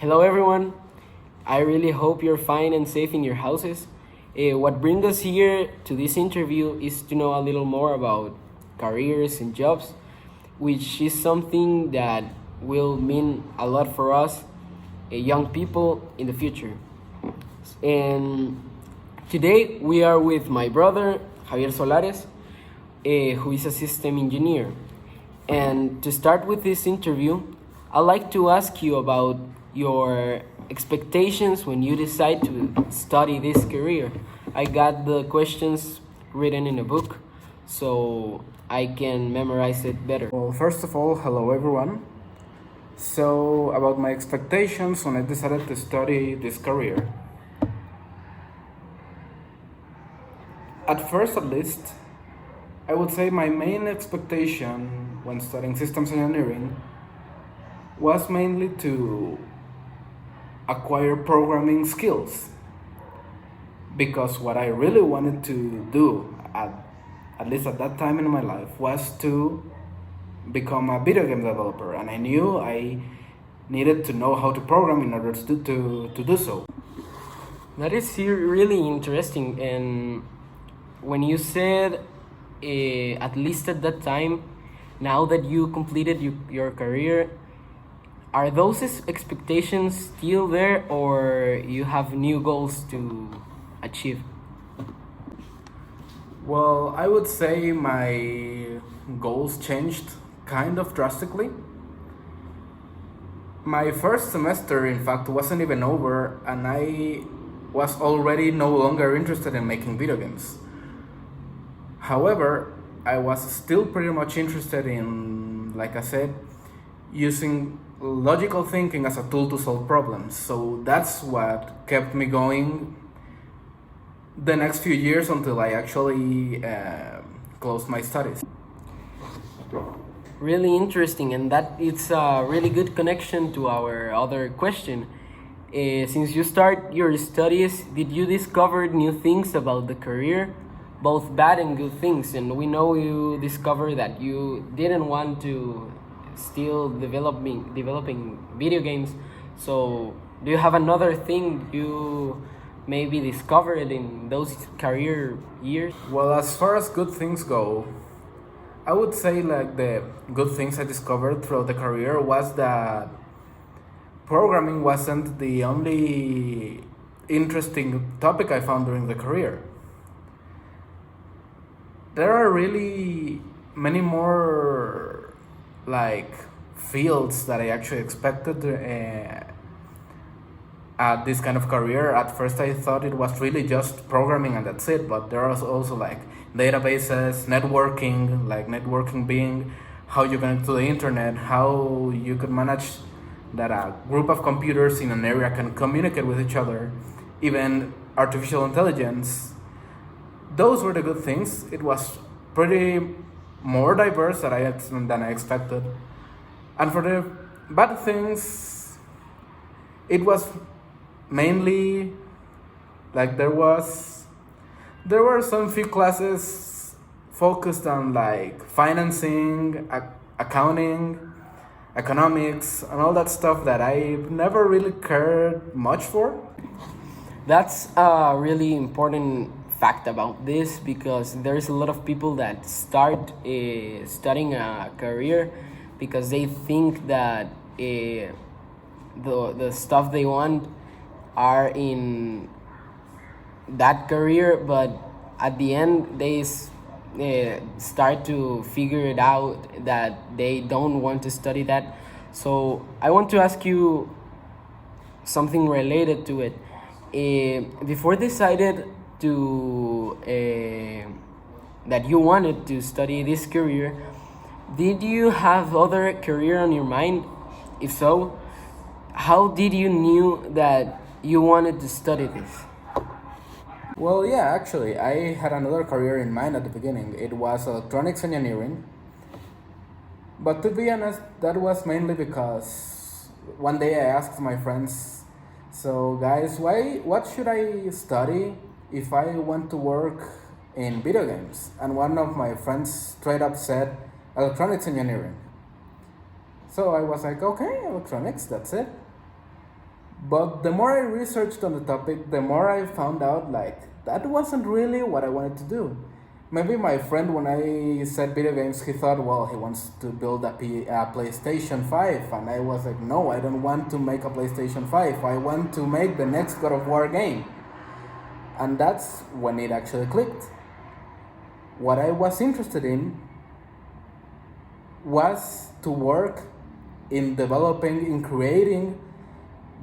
Hello, everyone. I really hope you're fine and safe in your houses. What brings us here to this interview is to know a little more about careers and jobs, which is something that will mean a lot for us, young people, in the future. And today we are with my brother, Javier Solares, who is a system engineer. And to start with this interview, I'd like to ask you about your expectations when you decide to study this career. I got the questions written in a book, so I can memorize it better. Well, first of all, hello everyone. So, about my expectations when I decided to study this career. At first, at least, I would say my main expectation when studying systems engineering was mainly to acquire programming skills. Because what I really wanted to do, at least at that time in my life, was to become a video game developer, and I knew I needed to know how to program in order to do so. That is really interesting. And when you said, at least at that time, now that you completed your career, are those expectations still there, or you have new goals to achieve? Well, I would say my goals changed kind of drastically. My first semester, in fact, wasn't even over, and I was already no longer interested in making video games. However, I was still pretty much interested in, like I said, using logical thinking as a tool to solve problems. So that's what kept me going the next few years until I actually closed my studies. Really interesting, and that it's a really good connection to our other question. Since you start your studies, did you discover new things about the career, both bad and good things? And we know you discovered that you didn't want to still developing video games. So do you have another thing you maybe discovered in those career years? Well, as far as good things go, I would say like the good things I discovered throughout the career was that programming wasn't the only interesting topic I found during the career. There are really many more like fields that I actually expected at this kind of career. At first I thought it was really just programming and that's it, but there are also like databases, networking, like networking being how you connect to the internet, how you could manage that a group of computers in an area can communicate with each other, even artificial intelligence. Those were the good things. It was pretty more diverse than I expected. And for the bad things, it was mainly like there were some few classes focused on like financing, accounting, economics, and all that stuff that I never really cared much for. That's a really important fact about this, because there's a lot of people that start studying a career because they think that the stuff they want are in that career, but at the end they start to figure it out that they don't want to study that. So I want to ask you something related to it. Before decided to that you wanted to study this career, did you have other career on your mind? If so, how did you knew that you wanted to study this? Well, yeah, actually, I had another career in mind at the beginning. It was electronics engineering. But to be honest, that was mainly because one day I asked my friends, so guys, what should I study if I want to work in video games? And one of my friends straight up said electronics engineering. So I was like, okay, electronics, that's it. But the more I researched on the topic, the more I found out like that wasn't really what I wanted to do. Maybe my friend, when I said video games, he thought, well, he wants to build a PlayStation 5. And I was like, no, I don't want to make a PlayStation 5. I want to make the next God of War game. And that's when it actually clicked. What I was interested in was to work in developing, in creating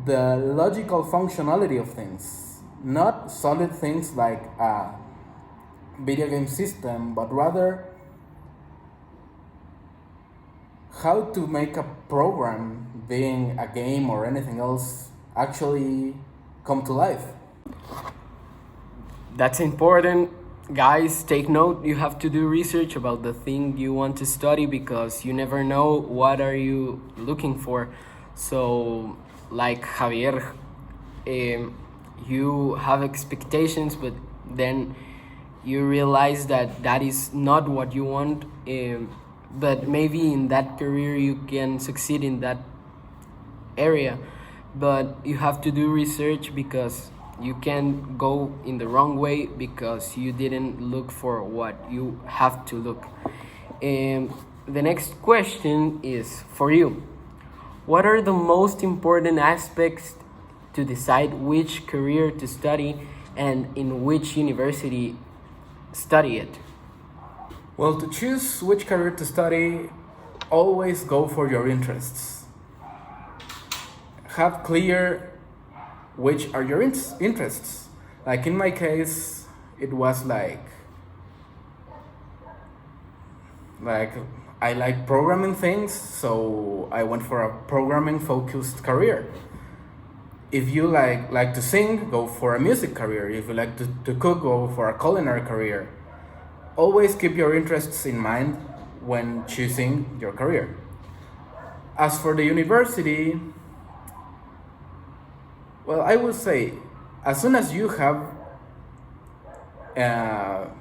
the logical functionality of things, not solid things like a video game system, but rather how to make a program, being a game or anything else, actually come to life. That's important. Guys, take note. You have to do research about the thing you want to study because you never know what are you looking for. So, like Javier, you have expectations, but then you realize that that is not what you want. But maybe in that career you can succeed in that area, but you have to do research because you can go in the wrong way because you didn't look for what you have to look. The next question is for you. What are the most important aspects to decide which career to study and in which university study it? Well, to choose which career to study, always go for your interests. Have clear which are your interests. Like in my case, it was like I like programming things, so I went for a programming focused career. If you like to sing, go for a music career. If you like to cook, go for a culinary career. Always keep your interests in mind when choosing your career. As for the university, well, I would say, as soon as you have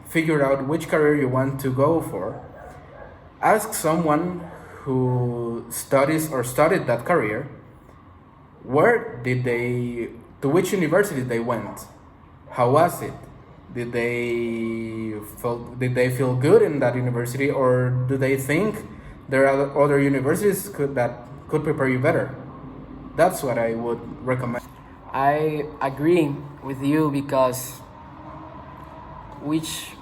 figured out which career you want to go for, ask someone who studies or studied that career, to which university they went, how was it? Did they feel good in that university, or do they think there are other universities that could prepare you better? That's what I would recommend. I agree with you because which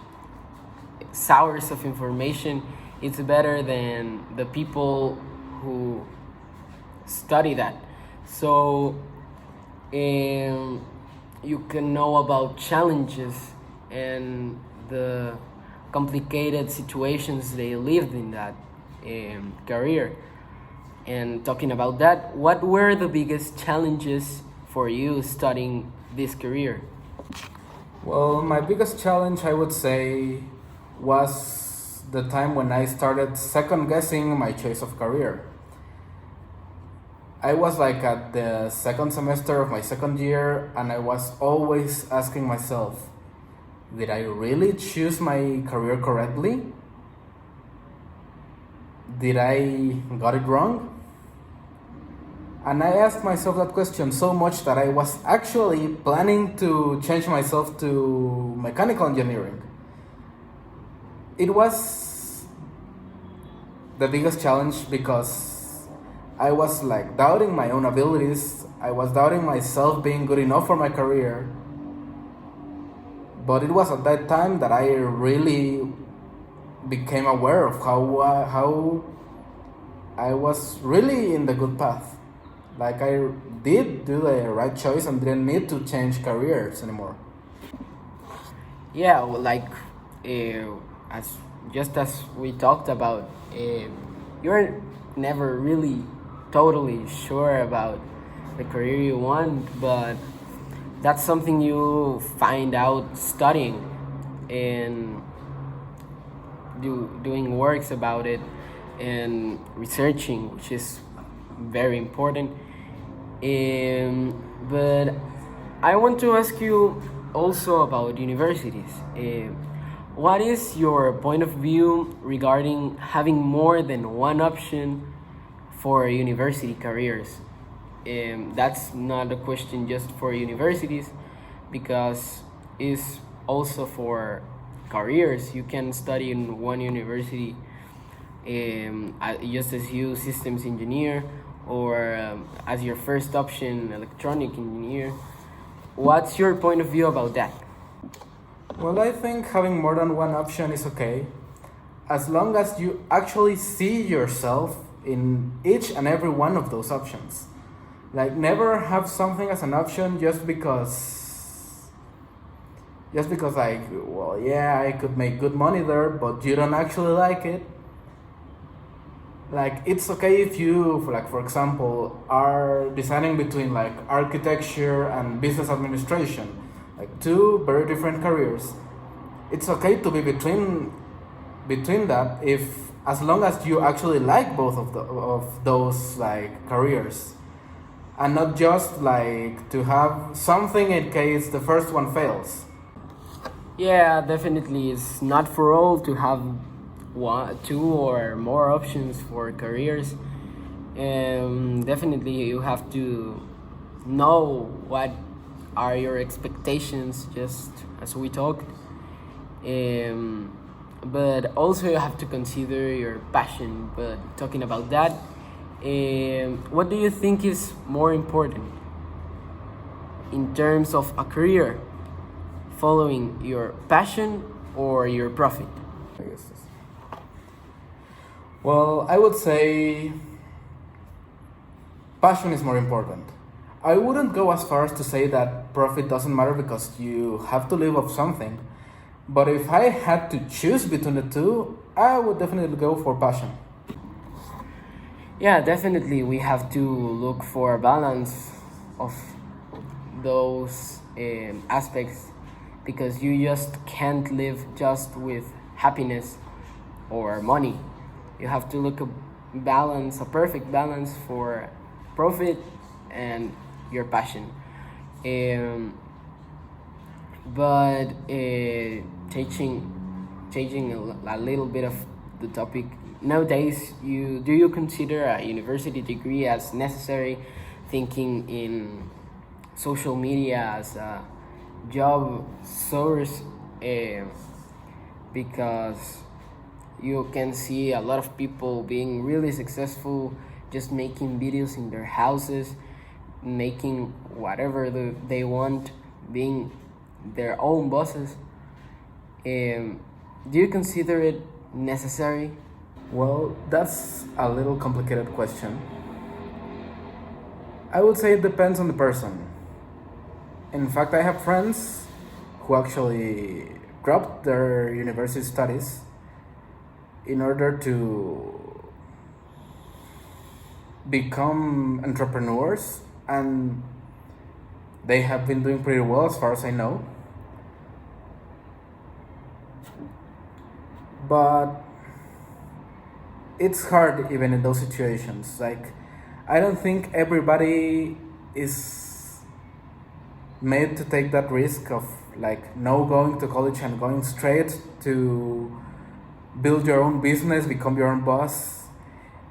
source of information is better than the people who study that. So you can know about challenges and the complicated situations they lived in that career. And talking about that, what were the biggest challenges for you studying this career? Well, my biggest challenge, I would say, was the time when I started second guessing my choice of career. I was like at the second semester of my second year, and I was always asking myself, did I really choose my career correctly? Did I got it wrong? And I asked myself that question so much that I was actually planning to change myself to mechanical engineering. It was the biggest challenge because I was like doubting my own abilities. I was doubting myself being good enough for my career. But it was at that time that I really became aware of how I was really in the good path. Like I did do the right choice and didn't need to change careers anymore. Yeah, well, like as we talked about, you're never really totally sure about the career you want, but that's something you find out studying and doing works about it and researching, which is very important. But I want to ask you also about universities. What is your point of view regarding having more than one option for university careers? That's not a question just for universities, because it's also for careers. You can study in one university, just as you systems engineer, or as your first option electronic engineer. What's your point of view about that? Well, I think having more than one option is okay, as long as you actually see yourself in each and every one of those options. Like, never have something as an option just because like, well, yeah, I could make good money there, but you don't actually like it. Like, it's okay if you, like, for example, are deciding between like architecture and business administration, like two very different careers. It's okay to be between that, if as long as you actually like both of those like careers, and not just like to have something in case the first one fails. Yeah, definitely. It's not for all to have one, two, or more options for careers. Definitely, you have to know what are your expectations, just as we talked. But also, you have to consider your passion. But talking about that, what do you think is more important in terms of a career? Following your passion or your profit? I guess. Well, I would say passion is more important. I wouldn't go as far as to say that profit doesn't matter because you have to live off something. But if I had to choose between the two, I would definitely go for passion. Yeah, definitely. We have to look for a balance of those aspects, because you just can't live just with happiness or money. You have to look a perfect balance for profit and your passion. But changing a little bit of the topic. Nowadays, do you consider a university degree as necessary? Thinking in social media as a job source, because you can see a lot of people being really successful, just making videos in their houses, making whatever they want, being their own bosses. Do you consider it necessary? Well, that's a little complicated question. I would say it depends on the person. In fact, I have friends who actually dropped their university studies in order to become entrepreneurs, and they have been doing pretty well as far as I know. But it's hard even in those situations. Like, I don't think everybody is made to take that risk of like no going to college and going straight to build your own business, become your own boss.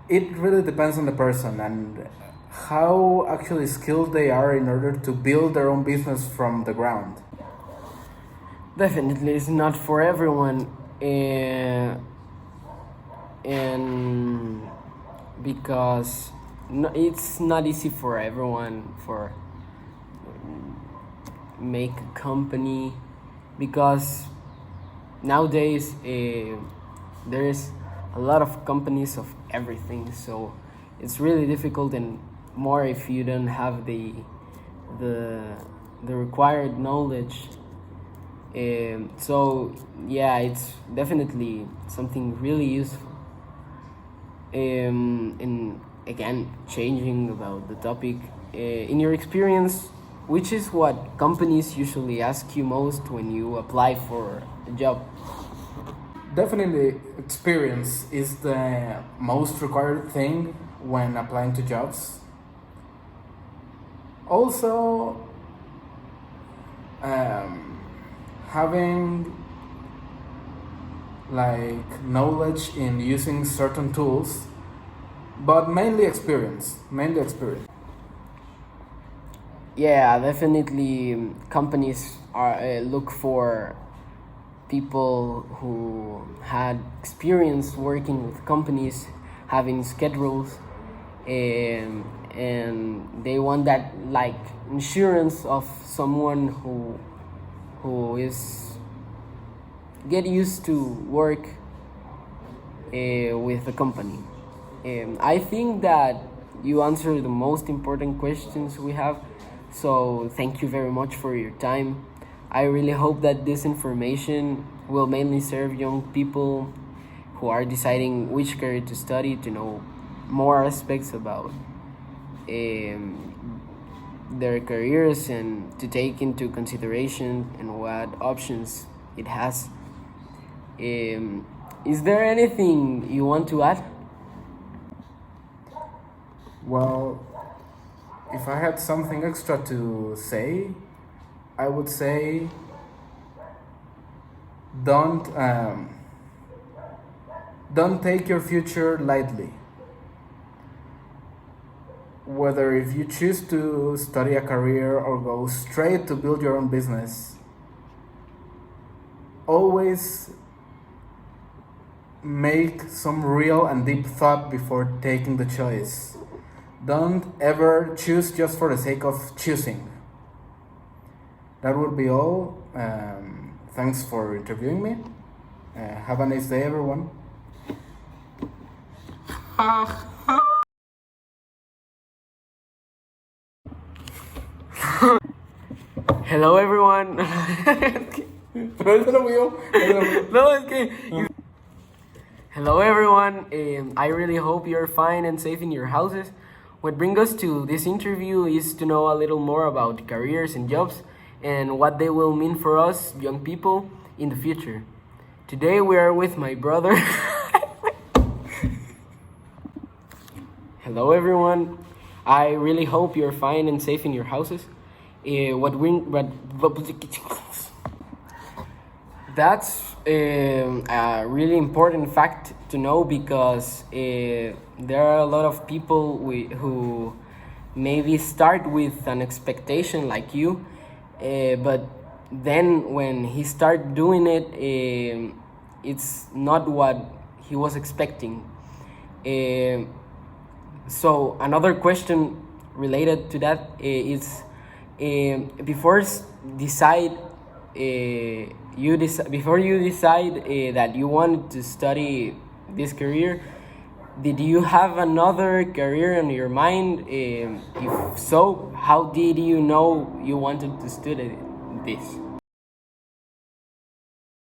It really depends on the person and how actually skilled they are in order to build their own business from the ground. Definitely, it's not for everyone, and because it's not easy for everyone for make a company, because nowadays there's a lot of companies of everything, so it's really difficult, and more if you don't have the required knowledge. So yeah, it's definitely something really useful. And again, changing about the topic, in your experience, which is what companies usually ask you most when you apply for a job? Definitely, experience is the most required thing when applying to jobs. Also, having like knowledge in using certain tools, but mainly experience. Yeah, definitely. Companies are look for people who had experience working with companies, having schedules, and they want that like insurance of someone who is get used to work with the company. I think that you answered the most important questions we have. So thank you very much for your time. I really hope that this information will mainly serve young people who are deciding which career to study to know more aspects about their careers and to take into consideration and what options it has. Is there anything you want to add? Well, if I had something extra to say, I would say don't um, don't take your future lightly. Whether if you choose to study a career or go straight to build your own business, always make some real and deep thought before taking the choice. Don't ever choose just for the sake of choosing. That would be all. Thanks for interviewing me. Have a nice day, everyone. Hello, everyone. No, es que. Hello, everyone. I really hope you're fine and safe in your houses. What brings us to this interview is to know a little more about careers and jobs and what they will mean for us, young people, in the future. Today, we are with my brother. Hello, everyone. I really hope you're fine and safe in your houses. That's a really important fact to know because there are a lot of people who maybe start with an expectation like you, but then when he start doing it, it's not what he was expecting. So another question related to that is before decide before you decide that you wanted to study this career, did you have another career in your mind? If so, how did you know you wanted to study this?